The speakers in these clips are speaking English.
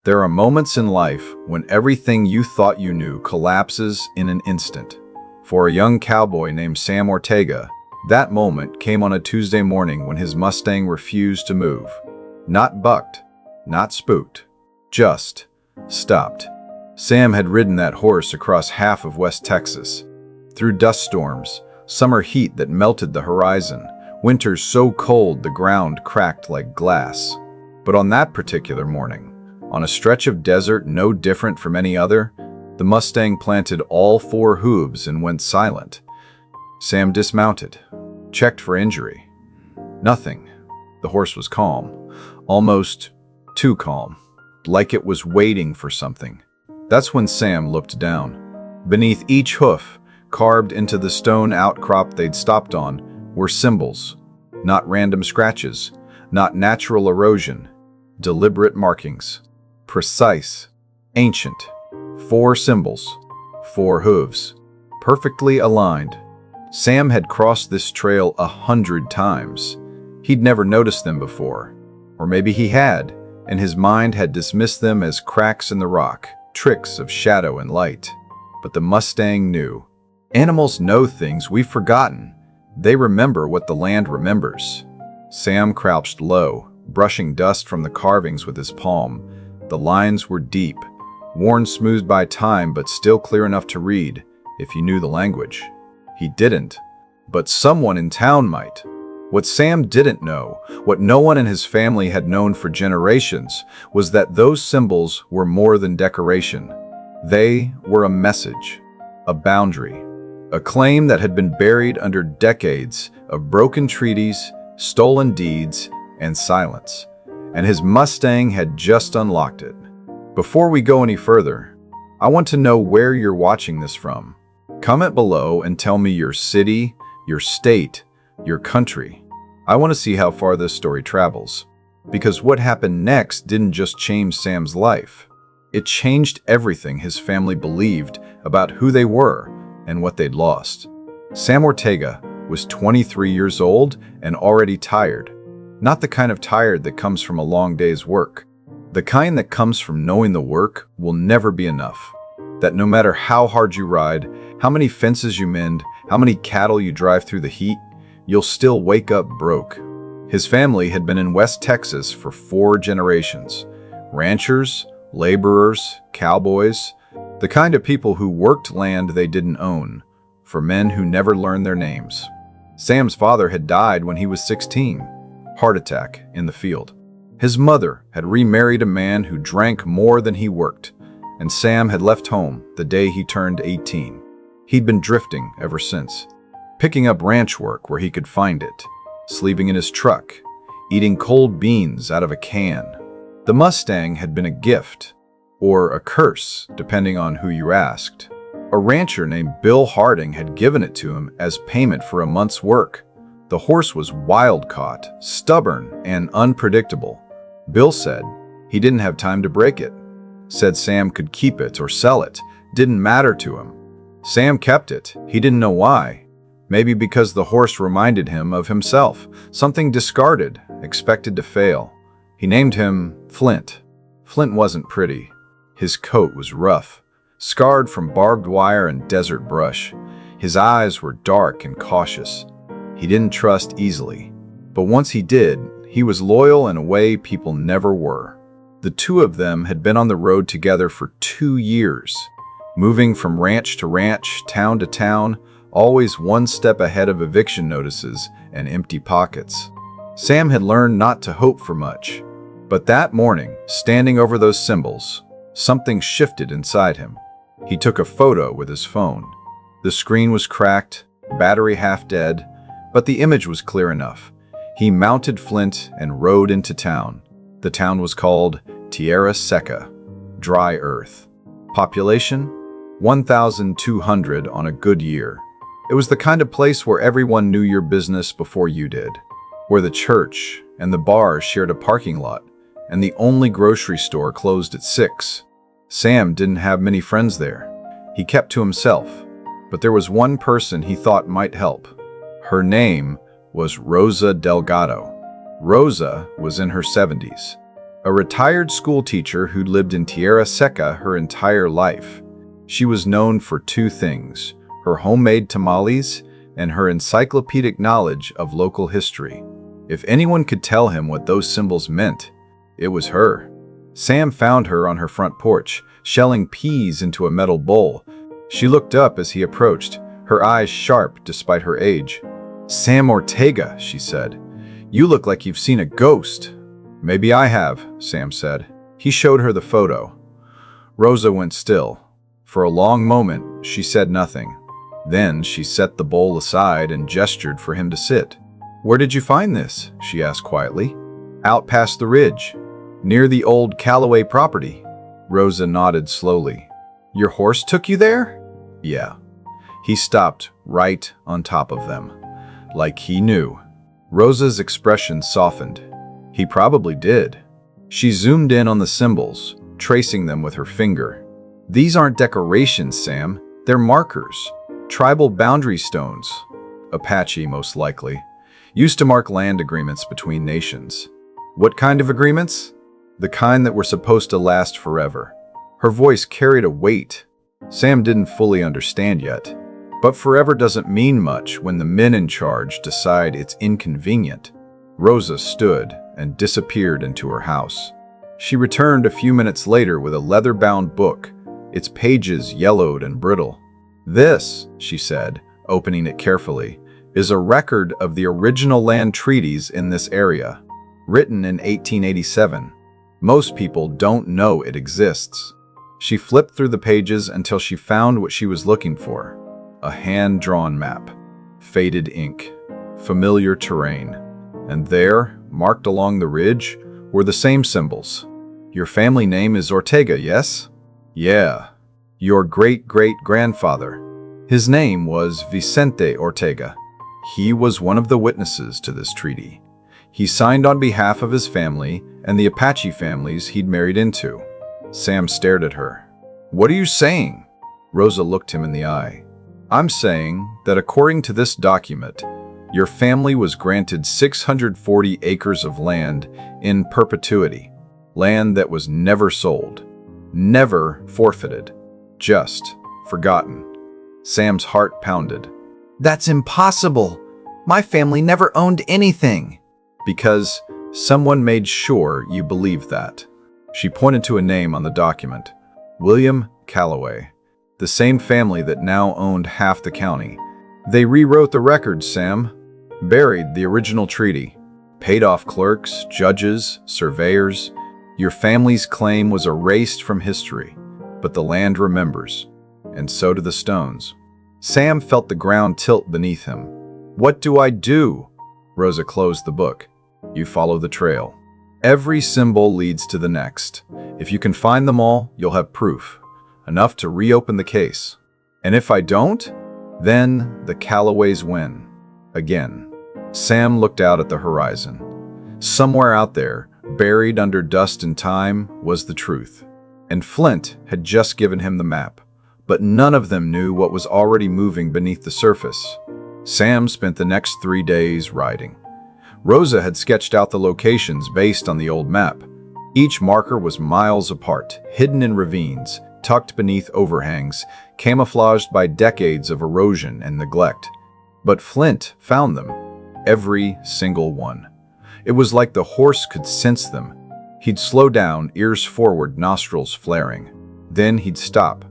There are moments in life when everything you thought you knew collapses in an instant. For a young cowboy named Sam Ortega, that moment came on a Tuesday morning when his Mustang refused to move. Not bucked, not spooked, just stopped. Sam had ridden that horse across half of West Texas, through dust storms, summer heat that melted the horizon, winters so cold the ground cracked like glass. But on that particular morning, on a stretch of desert no different from any other, the Mustang planted all four hooves and went silent. Sam dismounted, checked for injury. Nothing. The horse was calm, almost too calm, like it was waiting for something. That's when Sam looked down. Beneath each hoof, carved into the stone outcrop they'd stopped on, were symbols, not random scratches, not natural erosion, deliberate markings. Precise, ancient. Four symbols, four hooves, perfectly aligned. Sam had crossed this trail 100 times. He'd never noticed them before. Or maybe he had, and his mind had dismissed them as cracks in the rock, tricks of shadow and light. But the Mustang knew. Animals know things we've forgotten. They remember what the land remembers. Sam crouched low, brushing dust from the carvings with his palm. The lines were deep, worn smooth by time but still clear enough to read, if you knew the language. He didn't, but someone in town might. What Sam didn't know, what no one in his family had known for generations, was that those symbols were more than decoration. They were a message, a boundary, a claim that had been buried under decades of broken treaties, stolen deeds, and silence. And his Mustang had just unlocked it. Before we go any further, I want to know where you're watching this from. Comment below and tell me your city, your state, your country. I want to see how far this story travels. Because what happened next didn't just change Sam's life. It changed everything his family believed about who they were and what they'd lost. Sam Ortega was 23 years old and already tired. Not the kind of tired that comes from a long day's work. The kind that comes from knowing the work will never be enough. That no matter how hard you ride, how many fences you mend, how many cattle you drive through the heat, you'll still wake up broke. His family had been in West Texas for 4 generations. Ranchers, laborers, cowboys, the kind of people who worked land they didn't own, for men who never learned their names. Sam's father had died when he was 16. Heart attack in the field. His mother had remarried a man who drank more than he worked, and Sam had left home the day he turned 18. He'd been drifting ever since, picking up ranch work where he could find it, sleeping in his truck, eating cold beans out of a can. The Mustang had been a gift, or a curse, depending on who you asked. A rancher named Bill Harding had given it to him as payment for a month's work. The horse was wild-caught, stubborn, and unpredictable. Bill said he didn't have time to break it. Said Sam could keep it or sell it. Didn't matter to him. Sam kept it. He didn't know why. Maybe because the horse reminded him of himself, something discarded, expected to fail. He named him Flint. Flint wasn't pretty. His coat was rough, scarred from barbed wire and desert brush. His eyes were dark and cautious. He didn't trust easily, but once he did, he was loyal in a way people never were. The two of them had been on the road together for 2 years, moving from ranch to ranch, town to town, always one step ahead of eviction notices and empty pockets. Sam had learned not to hope for much, but that morning, standing over those symbols, something shifted inside him. He took a photo with his phone. The screen was cracked, battery half dead, but the image was clear enough. He mounted Flint and rode into town. The town was called Tierra Seca, dry earth. Population? 1,200 on a good year. It was the kind of place where everyone knew your business before you did, where the church and the bar shared a parking lot, and the only grocery store closed at 6. Sam didn't have many friends there. He kept to himself, but there was one person he thought might help. Her name was Rosa Delgado. Rosa was in her 70s. a retired school teacher who'd lived in Tierra Seca her entire life. She was known for two things: her homemade tamales and her encyclopedic knowledge of local history. If anyone could tell him what those symbols meant, it was her. Sam found her on her front porch, shelling peas into a metal bowl. She looked up as he approached, her eyes sharp despite her age. "Sam Ortega," she said. "You look like you've seen a ghost." "Maybe I have," Sam said. He showed her the photo. Rosa went still. For a long moment, she said nothing. Then she set the bowl aside and gestured for him to sit. "Where did you find this?" she asked quietly. "Out past the ridge, near the old Calloway property." Rosa nodded slowly. "Your horse took you there?" "Yeah." He stopped right on top of them, like he knew. Rosa's expression softened. He probably did. She zoomed in on the symbols, tracing them with her finger. "These aren't decorations, Sam. They're markers. Tribal boundary stones." Apache, most likely. Used to mark land agreements between nations. "What kind of agreements?" "The kind that were supposed to last forever." Her voice carried a weight. Sam didn't fully understand yet. But forever doesn't mean much when the men in charge decide it's inconvenient. Rosa stood and disappeared into her house. She returned a few minutes later with a leather-bound book, its pages yellowed and brittle. "This," she said, opening it carefully, "is a record of the original land treaties in this area, written in 1887. Most people don't know it exists." She flipped through the pages until she found what she was looking for. A hand-drawn map, faded ink, familiar terrain. And there, marked along the ridge, were the same symbols. "Your family name is Ortega, yes?" "Yeah." "Your great-great-grandfather." "His name was Vicente Ortega. He was one of the witnesses to this treaty. He signed on behalf of his family and the Apache families he'd married into." Sam stared at her. "What are you saying?" Rosa looked him in the eye. "I'm saying that according to this document, your family was granted 640 acres of land in perpetuity, land that was never sold, never forfeited, just forgotten." Sam's heart pounded. "That's impossible. My family never owned anything." "Because someone made sure you believed that." She pointed to a name on the document. "William Calloway. The same family that now owned half the county. They rewrote the records, Sam. Buried the original treaty. Paid off clerks, judges, surveyors. Your family's claim was erased from history, but the land remembers. And so do the stones." Sam felt the ground tilt beneath him. "What do I do?" Rosa closed the book. "You follow the trail. Every symbol leads to the next. If you can find them all, you'll have proof. Enough to reopen the case. And if I don't, then the Calloways win. Again." Sam looked out at the horizon. Somewhere out there, buried under dust and time, was the truth. And Flint had just given him the map. But none of them knew what was already moving beneath the surface. Sam spent the next 3 days riding. Rosa had sketched out the locations based on the old map. Each marker was miles apart, hidden in ravines, tucked beneath overhangs, camouflaged by decades of erosion and neglect. But Flint found them, every single one. It was like the horse could sense them. He'd slow down, ears forward, nostrils flaring. Then he'd stop,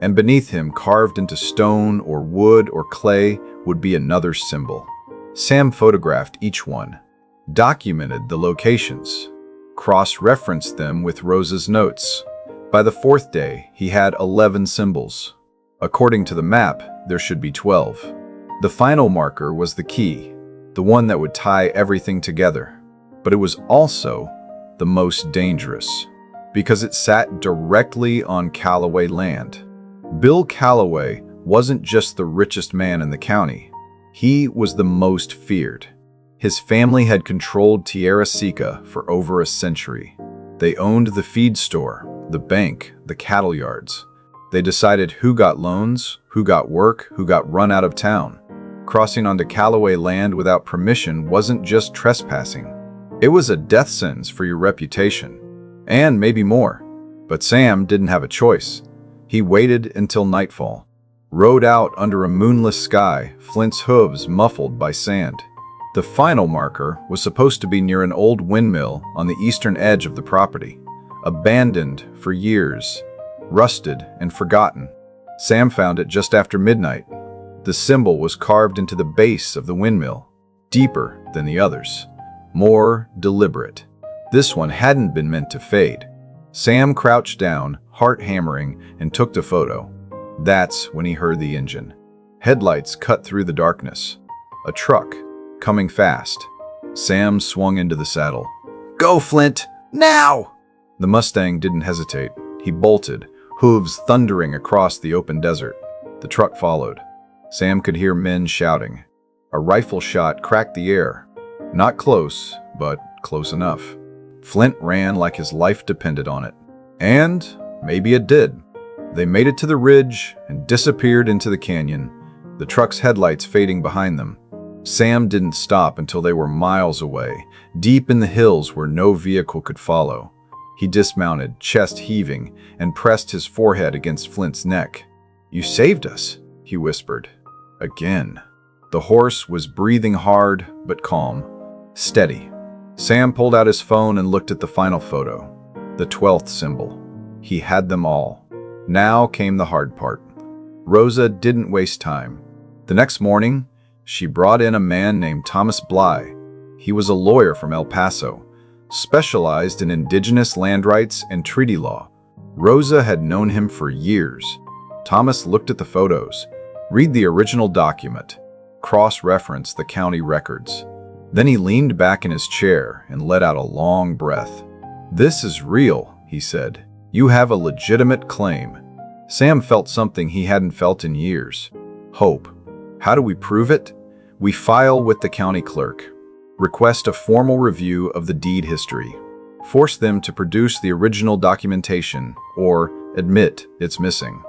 and beneath him, carved into stone or wood or clay, would be another symbol. Sam photographed each one, documented the locations, cross-referenced them with Rosa's notes. By the 4th day, he had 11 symbols. According to the map, there should be 12. The final marker was the key, the one that would tie everything together. But it was also the most dangerous, because it sat directly on Calloway land. Bill Calloway wasn't just the richest man in the county. He was the most feared. His family had controlled Tierra Seca for over a century. They owned the feed store, the bank, the cattle yards. They decided who got loans, who got work, who got run out of town. Crossing onto Calloway land without permission wasn't just trespassing. It was a death sentence for your reputation. and maybe more. But Sam didn't have a choice. He waited until nightfall, rode out under a moonless sky, Flint's hooves muffled by sand. The final marker was supposed to be near an old windmill on the eastern edge of the property, abandoned for years, rusted and forgotten. Sam found it just after midnight. The symbol was carved into the base of the windmill, deeper than the others, more deliberate. This one hadn't been meant to fade. Sam crouched down, heart hammering, and took the photo. That's when he heard the engine. Headlights cut through the darkness. A truck, coming fast. Sam swung into the saddle. "Go, Flint! Now!" The Mustang didn't hesitate. He bolted, hooves thundering across the open desert. The truck followed. Sam could hear men shouting. A rifle shot cracked the air. Not close, but close enough. Flint ran like his life depended on it. And maybe it did. They made it to the ridge and disappeared into the canyon, the truck's headlights fading behind them. Sam didn't stop until they were miles away, deep in the hills where no vehicle could follow. He dismounted, chest heaving, and pressed his forehead against Flint's neck. "You saved us," he whispered. Again. The horse was breathing hard but calm, steady. Sam pulled out his phone and looked at the final photo, the 12th symbol. He had them all. Now came the hard part. Rosa didn't waste time. The next morning, she brought in a man named Thomas Bly. He was a lawyer from El Paso, specialized in indigenous land rights and treaty law. Rosa had known him for years. Thomas looked at the photos, read the original document, cross-reference the county records. Then he leaned back in his chair and let out a long breath. "This is real," he said. "You have a legitimate claim." Sam felt something he hadn't felt in years. Hope. How do we prove it? We file with the county clerk. Request a formal review of the deed history. Force them to produce the original documentation or admit it's missing.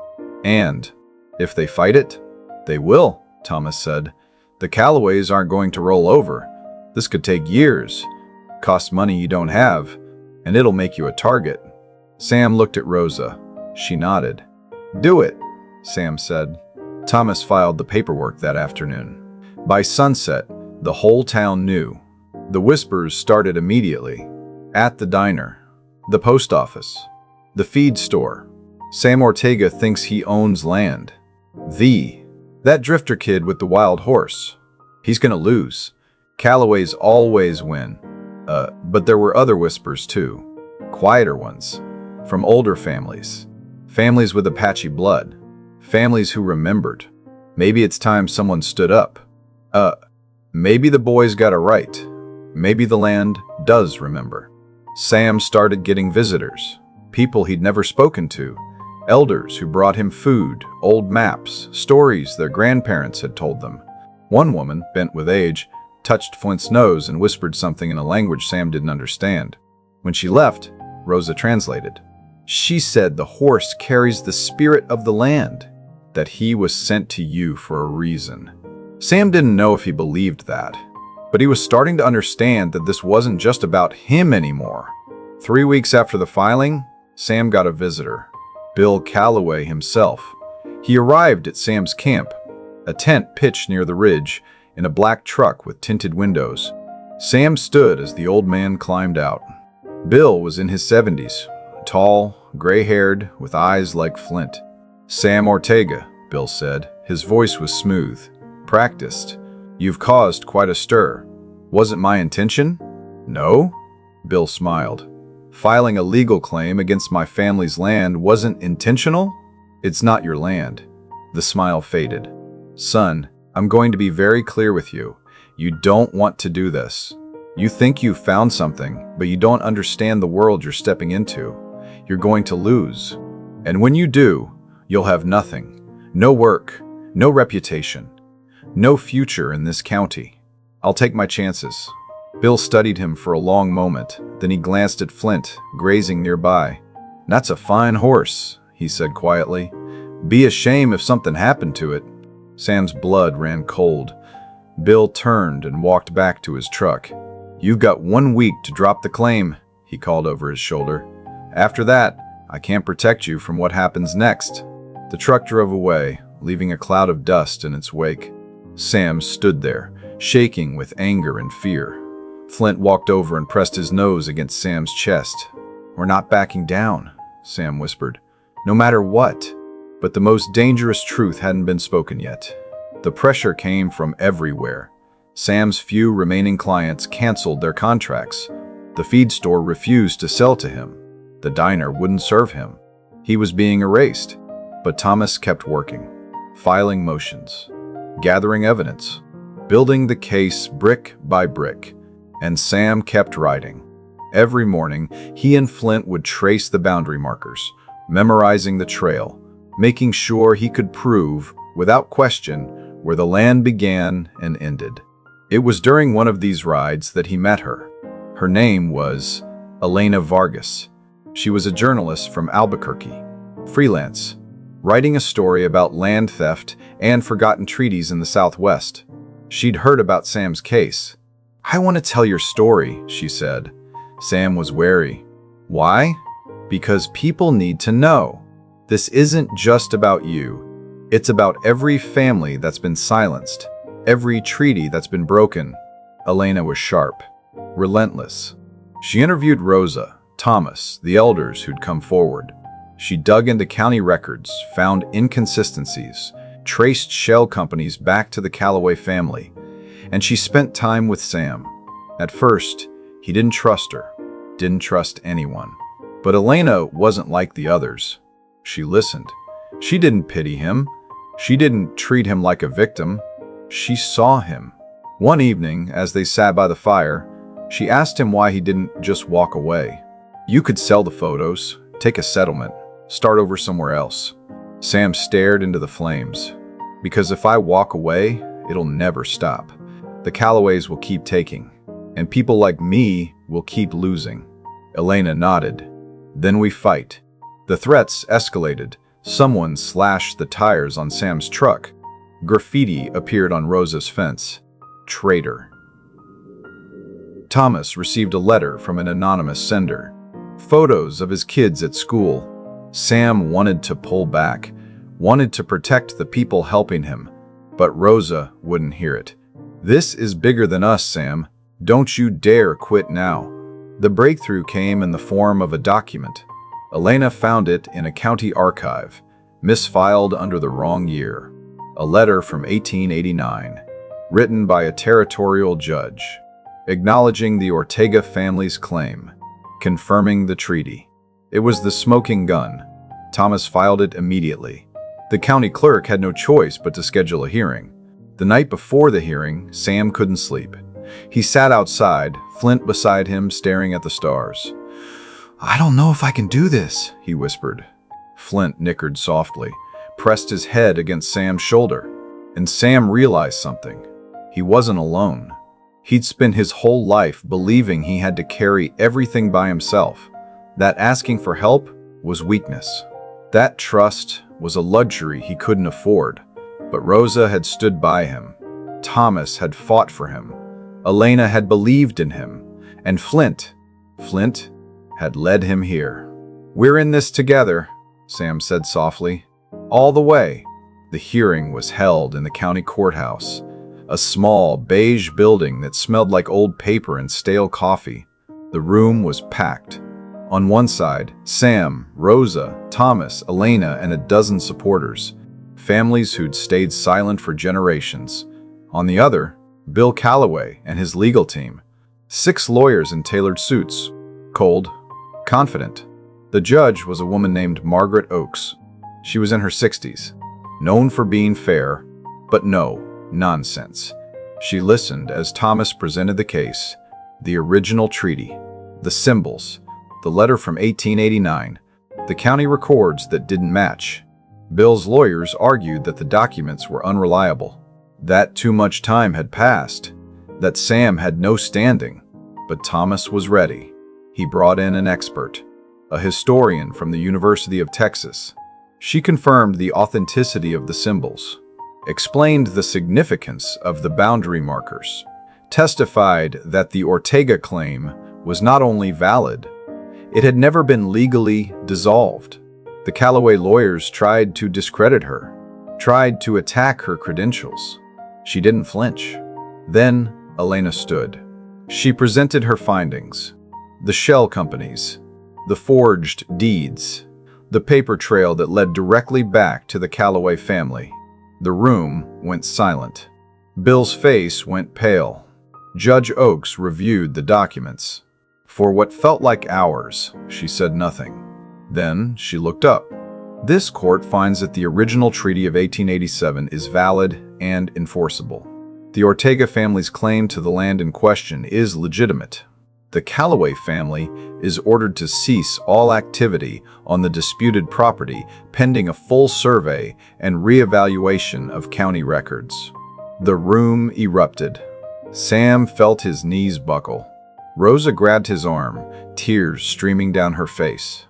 And if they fight it, they will, Thomas said. The Callaways aren't going to roll over. This could take years, cost money you don't have, and it'll make you a target. Sam looked at Rosa. She nodded. "Do it," Sam said. Thomas filed the paperwork that afternoon. By sunset, the whole town knew. The whispers started immediately. At the diner, the post office, the feed store. Sam Ortega thinks he owns land. That drifter kid with the wild horse. He's gonna lose. Callaways always win. But there were other whispers too. Quieter ones. From older families. Families with Apache blood. Families who remembered. Maybe it's time someone stood up. Maybe the boys got it right. Maybe the land does remember. Sam started getting visitors. People he'd never spoken to. Elders who brought him food, old maps, stories their grandparents had told them. One woman, bent with age, touched Flint's nose and whispered something in a language Sam didn't understand. When she left, Rosa translated. She said the horse carries the spirit of the land, that he was sent to you for a reason. Sam didn't know if he believed that, but he was starting to understand that this wasn't just about him anymore. 3 weeks after the filing, Sam got a visitor, Bill Calloway himself. He arrived at Sam's camp, a tent pitched near the ridge, in a black truck with tinted windows. Sam stood as the old man climbed out. Bill was in his 70s, tall, gray-haired, with eyes like flint. "Sam Ortega," Bill said. His voice was smooth, practiced. "You've caused quite a stir. Wasn't my intention?" "No?" Bill smiled. "Filing a legal claim against my family's land wasn't intentional? It's not your land." The smile faded. "Son, I'm going to be very clear with you. You don't want to do this. You think you've found something, but you don't understand the world you're stepping into. You're going to lose. And when you do, you'll have nothing. No work, no reputation, no future in this county. I'll take my chances." Bill studied him for a long moment. Then he glanced at Flint, grazing nearby. "That's a fine horse," he said quietly. "Be a shame if something happened to it." Sam's blood ran cold. Bill turned and walked back to his truck. "You've got 1 week to drop the claim," he called over his shoulder. After that, I can't protect you from what happens next." The truck drove away, leaving a cloud of dust in its wake. Sam stood there, shaking with anger and fear. Flint walked over and pressed his nose against Sam's chest. "We're not backing down," Sam whispered. "No matter what." But the most dangerous truth hadn't been spoken yet. The pressure came from everywhere. Sam's few remaining clients canceled their contracts. The feed store refused to sell to him. The diner wouldn't serve him. He was being erased. But Thomas kept working, filing motions, gathering evidence, building the case brick by brick. And Sam kept writing. Every morning, he and Flint would trace the boundary markers, memorizing the trail, making sure he could prove, without question, where the land began and ended. It was during one of these rides that he met her. Her name was Elena Vargas. She was a journalist from Albuquerque, freelance, writing a story about land theft and forgotten treaties in the Southwest. She'd heard about Sam's case. "I want to tell your story," she said. Sam was wary. "Why?" "Because people need to know. This isn't just about you. It's about every family that's been silenced, every treaty that's been broken." Elena was sharp, relentless. She interviewed Rosa, Thomas, the elders who'd come forward. She dug into county records, found inconsistencies, traced shell companies back to the Calloway family, and she spent time with Sam. At first, he didn't trust her, didn't trust anyone. But Elena wasn't like the others. She listened. She didn't pity him. She didn't treat him like a victim. She saw him. One evening, as they sat by the fire, she asked him why he didn't just walk away. "You could sell the photos, take a settlement, start over somewhere else." Sam stared into the flames. "Because if I walk away, it'll never stop. The Calloways will keep taking, and people like me will keep losing." Elena nodded. "Then we fight." The threats escalated. Someone slashed the tires on Sam's truck. Graffiti appeared on Rosa's fence. "Traitor." Thomas received a letter from an anonymous sender. Photos of his kids at school. Sam wanted to pull back, wanted to protect the people helping him, but Rosa wouldn't hear it. "This is bigger than us, Sam. Don't you dare quit now." The breakthrough came in the form of a document. Elena found it in a county archive, misfiled under the wrong year. A letter from 1889, written by a territorial judge, acknowledging the Ortega family's claim, confirming the treaty. It was the smoking gun. Thomas filed it immediately. The county clerk had no choice but to schedule a hearing. The night before the hearing, Sam couldn't sleep. He sat outside, Flint beside him, staring at the stars. "I don't know if I can do this," he whispered. Flint nickered softly, pressed his head against Sam's shoulder, and Sam realized something. He wasn't alone. He'd spent his whole life believing he had to carry everything by himself, that asking for help was weakness. That trust was a luxury he couldn't afford. But Rosa had stood by him. Thomas had fought for him. Elena had believed in him. And Flint had led him here. "We're in this together," Sam said softly. "All the way." The hearing was held in the county courthouse, a small beige building that smelled like old paper and stale coffee. The room was packed. On one side, Sam, Rosa, Thomas, Elena, and a dozen supporters, families who'd stayed silent for generations. On the other, Bill Calloway and his legal team, 6 lawyers in tailored suits, cold, confident. The judge was a woman named Margaret Oakes. She was in her 60s, known for being fair, but no nonsense. She listened as Thomas presented the case, the original treaty, the symbols, the letter from 1889, the county records that didn't match. Bill's lawyers argued that the documents were unreliable, that too much time had passed, that Sam had no standing. But Thomas was ready. He brought in an expert, a historian from the University of Texas. She confirmed the authenticity of the symbols, explained the significance of the boundary markers, testified that the Ortega claim was not only valid, It had never been legally dissolved. The Calloway lawyers tried to discredit her, tried to attack her credentials. She didn't flinch. Then Elena stood. She presented her findings: the shell companies, the forged deeds, the paper trail that led directly back to the Calloway family. The room went silent. Bill's face went pale. Judge Oakes reviewed the documents. For what felt like hours, she said nothing. Then she looked up. This court finds that the original treaty of 1887 is valid and enforceable. The Ortega family's claim to the land in question is legitimate. The Calloway family is ordered to cease all activity on the disputed property pending a full survey and reevaluation of county records. The room erupted. Sam felt his knees buckle. Rosa grabbed his arm, tears streaming down her face.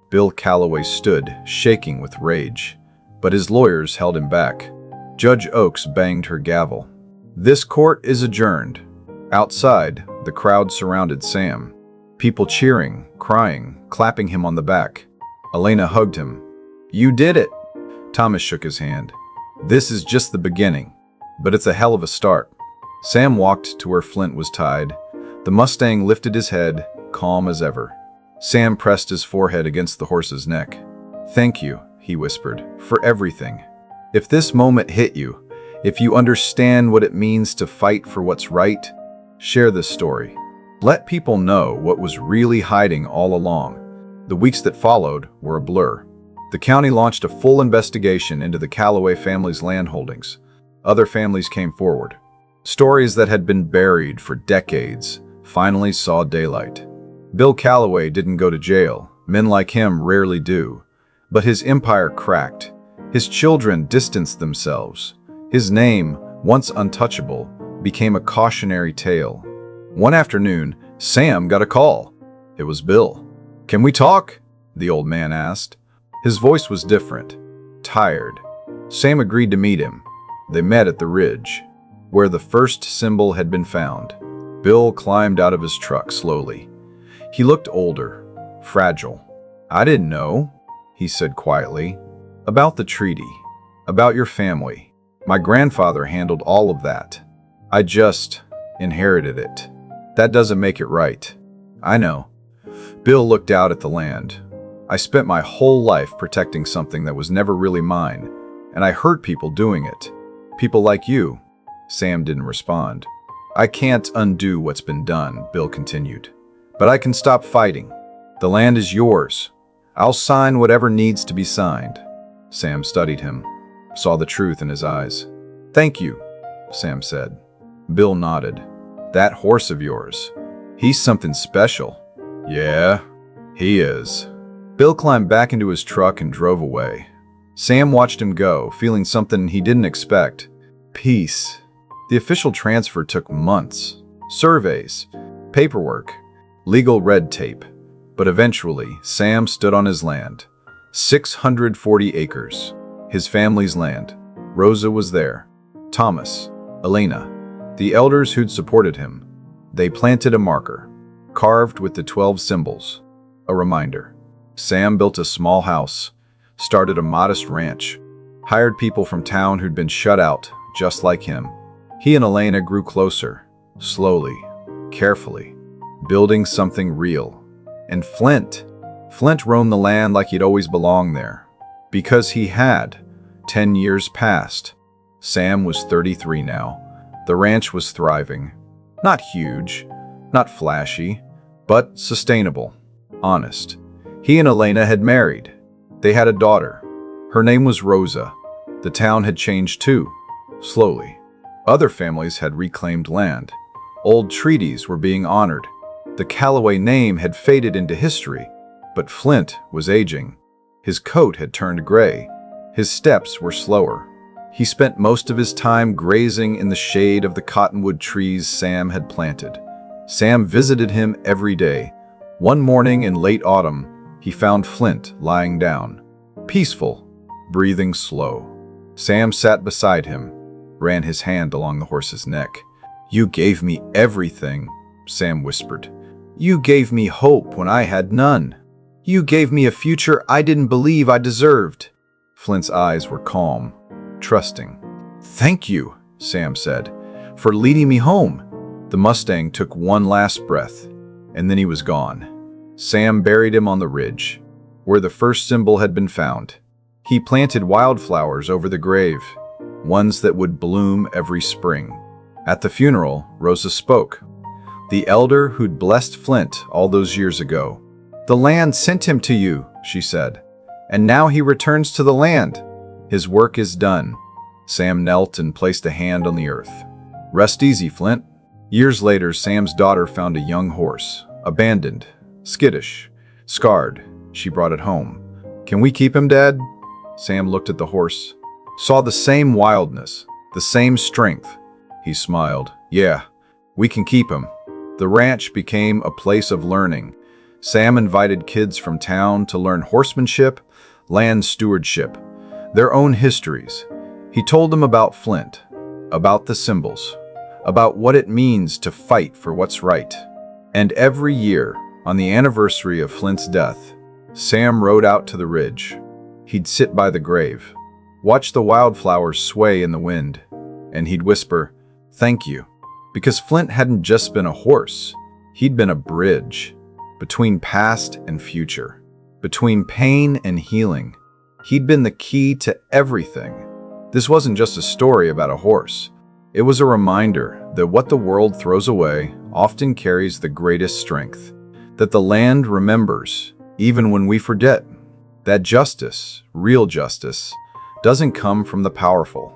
Bill Calloway stood, shaking with rage, but his lawyers held him back. Judge Oakes banged her gavel. This court is adjourned. Outside, the crowd surrounded Sam. People cheering, crying, clapping him on the back. Elena hugged him. "You did it!" Thomas shook his hand. "This is just the beginning, but it's a hell of a start." Sam walked to where Flint was tied. The Mustang lifted his head, calm as ever. Sam pressed his forehead against the horse's neck. "Thank you," he whispered, "for everything. If this moment hit you, if you understand what it means to fight for what's right, share this story. Let people know what was really hiding all along." The weeks that followed were a blur. The county launched a full investigation into the Calloway family's land holdings. Other families came forward. Stories that had been buried for decades finally saw daylight. Bill Calloway didn't go to jail. Men like him rarely do. But his empire cracked. His children distanced themselves. His name, once untouchable, became a cautionary tale. One afternoon, Sam got a call. It was Bill. "Can we talk?" the old man asked. His voice was different, tired. Sam agreed to meet him. They met at the ridge, where the first symbol had been found. Bill climbed out of his truck slowly. He looked older, fragile. "I didn't know," he said quietly. "About the treaty, about your family. My grandfather handled all of that. I just inherited it. That doesn't make it right." "I know." Bill looked out at the land. "I spent my whole life protecting something that was never really mine, and I hurt people doing it. People like you." Sam didn't respond. "I can't undo what's been done," Bill continued. "But I can stop fighting. The land is yours. I'll sign whatever needs to be signed." Sam studied him, saw the truth in his eyes. "Thank you," Sam said. Bill nodded. "That horse of yours, he's something special." "Yeah, he is." Bill climbed back into his truck and drove away. Sam watched him go, feeling something he didn't expect. Peace. The official transfer took months. Surveys, paperwork, legal red tape. But eventually, Sam stood on his land. 640 acres. His family's land. Rosa was there. Thomas, Elena, the elders who'd supported him. They planted a marker, carved with the 12 symbols. A reminder. Sam built a small house, started a modest ranch, hired people from town who'd been shut out, just like him. He and Elena grew closer, slowly, carefully, building something real. And Flint roamed the land like he'd always belonged there. Because he had. 10 years passed. Sam was 33 now. The ranch was thriving. Not huge, not flashy, but sustainable, honest. He and Elena had married. They had a daughter. Her name was Rosa. The town had changed too, slowly. Other families had reclaimed land. Old treaties were being honored. The Calloway name had faded into history, but Flint was aging. His coat had turned gray. His steps were slower. He spent most of his time grazing in the shade of the cottonwood trees Sam had planted. Sam visited him every day. One morning in late autumn, he found Flint lying down, peaceful, breathing slow. Sam sat beside him, ran his hand along the horse's neck. "You gave me everything," Sam whispered. You gave me hope when I had none. You gave me a future I didn't believe I deserved." Flint's eyes were calm, trusting. "Thank you," Sam said, "for leading me home." The Mustang took one last breath, and then he was gone. Sam buried him on the ridge, where the first symbol had been found. He planted wildflowers over the grave, ones that would bloom every spring. At the funeral, Rosa spoke. The elder who'd blessed Flint all those years ago. "The land sent him to you," she said, "and now he returns to the land. His work is done." Sam knelt and placed a hand on the earth. "Rest easy, Flint." Years later, Sam's daughter found a young horse, abandoned, skittish, scarred. She brought it home. "Can we keep him, Dad?" Sam looked at the horse, saw the same wildness, the same strength. He smiled. "Yeah, we can keep him." The ranch became a place of learning. Sam invited kids from town to learn horsemanship, land stewardship, their own histories. He told them about Flint, about the symbols, about what it means to fight for what's right. And every year, on the anniversary of Flint's death, Sam rode out to the ridge. He'd sit by the grave, watch the wildflowers sway in the wind, and he'd whisper, "Thank you." Because Flint hadn't just been a horse, he'd been a bridge between past and future, between pain and healing. He'd been the key to everything. This wasn't just a story about a horse. It was a reminder that what the world throws away often carries the greatest strength, that the land remembers, even when we forget, that justice, real justice, doesn't come from the powerful.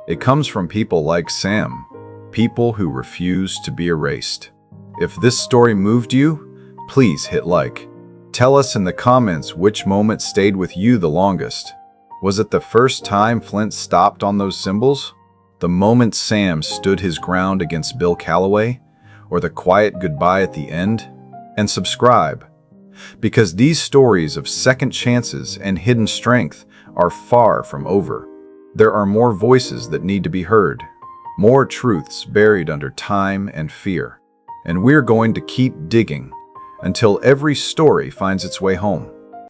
It comes from people like Sam, people who refuse to be erased. If this story moved you, please hit like. Tell us in the comments which moment stayed with you the longest. Was it the first time Flint stopped on those symbols? The moment Sam stood his ground against Bill Calloway? Or the quiet goodbye at the end? And subscribe, because these stories of second chances and hidden strength are far from over. There are more voices that need to be heard, more truths buried under time and fear. And we're going to keep digging until every story finds its way home.